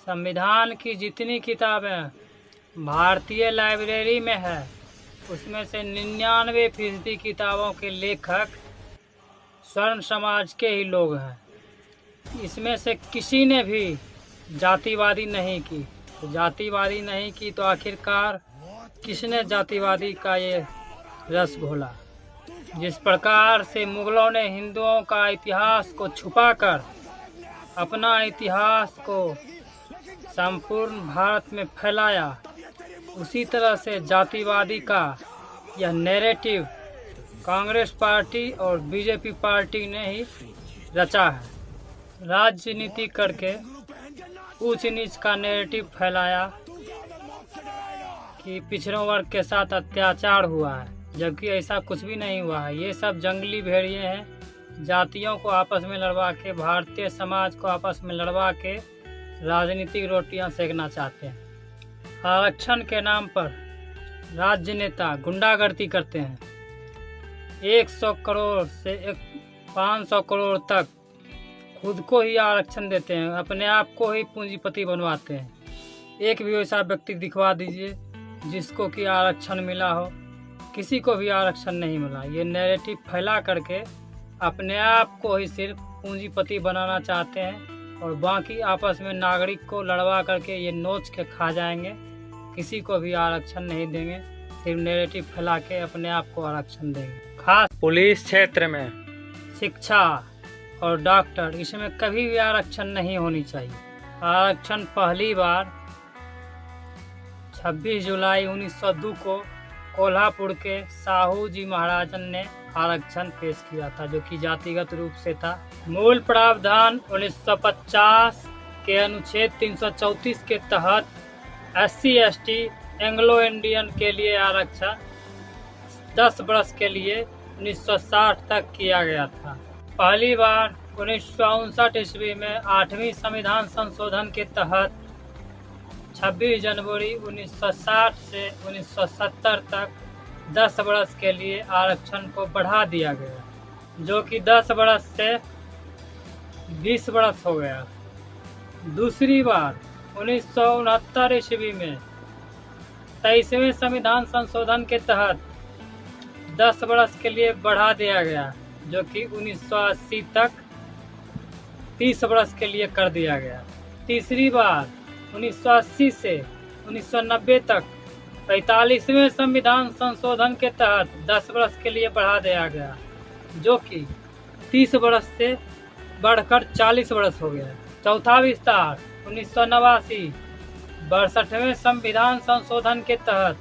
संविधान की जितनी किताबें भारतीय लाइब्रेरी में है उसमें से 99% किताबों के लेखक स्वर्ण समाज के ही लोग हैं। इसमें से किसी ने भी जातिवादी नहीं की। तो जातिवादी नहीं की तो आखिरकार किसने जातिवादी का ये रस घोला। जिस प्रकार से मुगलों ने हिंदुओं का इतिहास को छुपाकर अपना इतिहास को संपूर्ण भारत में फैलाया, उसी तरह से जातिवादी का यह नैरेटिव कांग्रेस पार्टी और बीजेपी पार्टी ने ही रचा है। राजनीति करके ऊंच नीच का नैरेटिव फैलाया कि पिछड़ों वर्ग के साथ अत्याचार हुआ है, जबकि ऐसा कुछ भी नहीं हुआ है। ये सब जंगली भेड़िए हैं, जातियों को आपस में लड़वा के, भारतीय समाज को आपस में लड़वा के राजनीतिक रोटियां सेकना चाहते हैं। आरक्षण के नाम पर राज्य नेता गुंडागर्दी करते हैं। 100 करोड़ से 500 करोड़ तक खुद को ही आरक्षण देते हैं, अपने आप को ही पूंजीपति बनवाते हैं। एक भी वैसा व्यक्ति दिखवा दीजिए जिसको कि आरक्षण मिला हो। किसी को भी आरक्षण नहीं मिला। ये नैरेटिव फैला करके अपने आप को ही सिर्फ पूंजीपति बनाना चाहते हैं और बाकी आपस में नागरिक को लड़वा करके ये नोच के खा जाएंगे। किसी को भी आरक्षण नहीं देंगे, सिर्फ नैरेटिव फैला के अपने आप को आरक्षण देंगे। खास पुलिस क्षेत्र में, शिक्षा और डॉक्टर, इसमें कभी भी आरक्षण नहीं होनी चाहिए। आरक्षण पहली बार 26 जुलाई 1902 को कोल्हापुर के साहू जी महाराजन ने आरक्षण पेश किया था, जो कि जातिगत रूप से था। मूल प्रावधान 1950 के अनुच्छेद 334 के तहत SC ST एंग्लो इंडियन के लिए आरक्षण 10 वर्ष के लिए 1960 तक किया गया था। पहली बार 1959 ईस्वी में 8वीं संविधान संशोधन के तहत 26 जनवरी 1960 से 1970 तक 10 वर्ष के लिए आरक्षण को बढ़ा दिया गया, जो कि 10 वर्ष से 20 वर्ष हो गया। दूसरी बार 1969 ईस्वी में 23वें संविधान संशोधन के तहत 10 वर्ष के लिए बढ़ा दिया गया, जो कि 1980 तक 30 वर्ष के लिए कर दिया गया। तीसरी बार 1980 से 1990 तक 45वें संविधान संशोधन के तहत 10 वर्ष के लिए बढ़ा दिया गया, जो कि 30 वर्ष से बढ़कर 40 वर्ष हो गया। चौथा विस्तार 1989 62वें संविधान संशोधन के तहत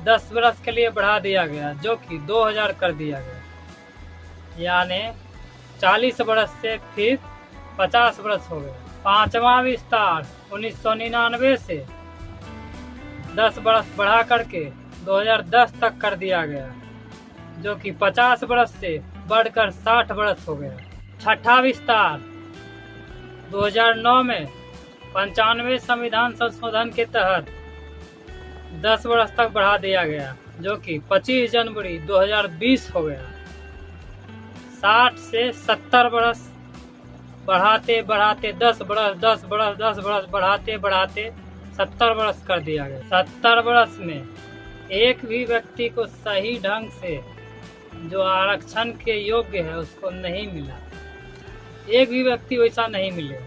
10 वर्ष के लिए बढ़ा दिया गया, जो कि 2000 कर दिया गया। यानी 40 वर्ष से फिर 50 वर्ष हो गया। पांचवा विस्तार 1999 से 10 वर्ष बढ़ा करके 2010 तक कर दिया गया, जो कि 50 वर्ष से बढ़कर 60 वर्ष हो गया। छठा विस्तार 2009 में 95वें संविधान संशोधन के तहत 10 वर्ष तक बढ़ा दिया गया, जो कि 25 जनवरी 2020 हो गया। 60 से 70 वर्ष बढ़ाते बढ़ाते 10 वर्ष बढ़ाते 70 वर्ष कर दिया गया। 70 वर्ष में एक भी व्यक्ति को सही ढंग से जो आरक्षण के योग्य है उसको नहीं मिला। एक भी व्यक्ति वैसा नहीं मिले।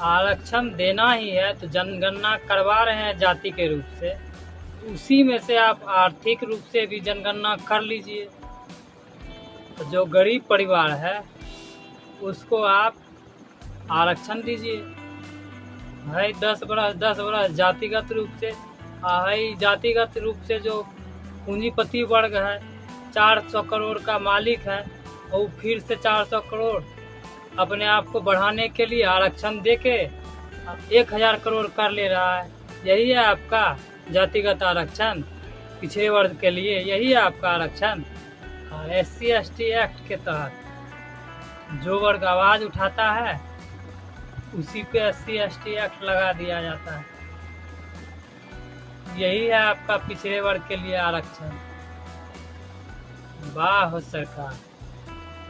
आरक्षण देना ही है तो जनगणना करवा रहे हैं जाति के रूप से, उसी में से आप आर्थिक रूप से भी जनगणना कर लीजिए। तो जो गरीब परिवार है उसको आप आरक्षण दीजिए। है 10 वर्ष जातिगत रूप से, है जातिगत रूप से जो पूंजीपति वर्ग है 400 करोड़ का मालिक है, वो फिर से 400 करोड़ अपने आप को बढ़ाने के लिए आरक्षण देके 1000 करोड़ कर ले रहा है। यही है आपका जातिगत आरक्षण पिछड़े वर्ग के लिए, यही है आपका आरक्षण। और SC ST एक्ट के तहत जो वर्ग आवाज उठाता है उसी पे SC ST एक्ट लगा दिया जाता है। यही है आपका पिछड़े वर्ग के लिए आरक्षण। वाह हो सरकार,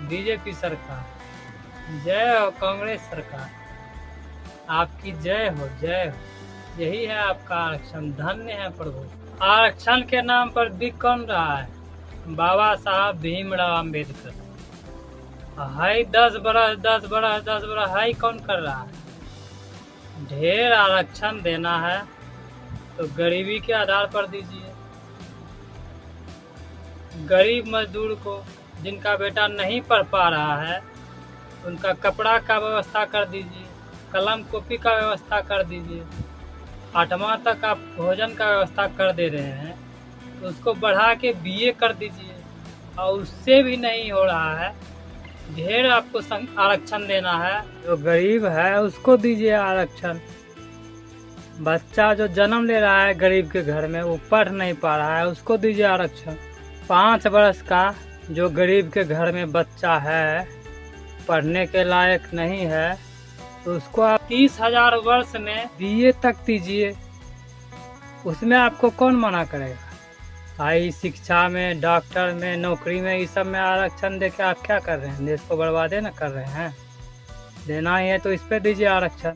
बीजेपी सरकार, जय हो कांग्रेस सरकार। आपकी जय हो, जय हो। यही है आपका आरक्षण। धन्य है प्रभु। आरक्षण के नाम पर बिक कौन रहा है? बाबा साहब भीमराव अम्बेडकर। हाई 10 बरस 10 बरस 10 बरस हाई कौन कर रहा है? ढेर आरक्षण देना है तो गरीबी के आधार पर दीजिए। गरीब मजदूर को, जिनका बेटा नहीं पढ़ पा रहा है, उनका कपड़ा का व्यवस्था कर दीजिए, कलम कॉपी का व्यवस्था कर दीजिए। 8वां तक आप भोजन का व्यवस्था कर दे रहे हैं तो उसको बढ़ा के BA कर दीजिए। और उससे भी नहीं हो रहा है, ढेर आपको आरक्षण देना है। जो गरीब है उसको दीजिए आरक्षण। बच्चा जो जन्म ले रहा है गरीब के घर में, वो पढ़ नहीं पा रहा है, उसको दीजिए आरक्षण। 5 वर्ष का जो गरीब के घर में बच्चा है, पढ़ने के लायक नहीं है, तो उसको आप 30,000 वर्ष में BA तक दीजिए। उसमें आपको कौन मना करेगा? हाई शिक्षा में, डॉक्टर में, नौकरी में, इस सब में आरक्षण देके आप क्या कर रहे हैं? देश को बर्बादे न कर रहे हैं। देना ही है तो इस पे दीजिए आरक्षण।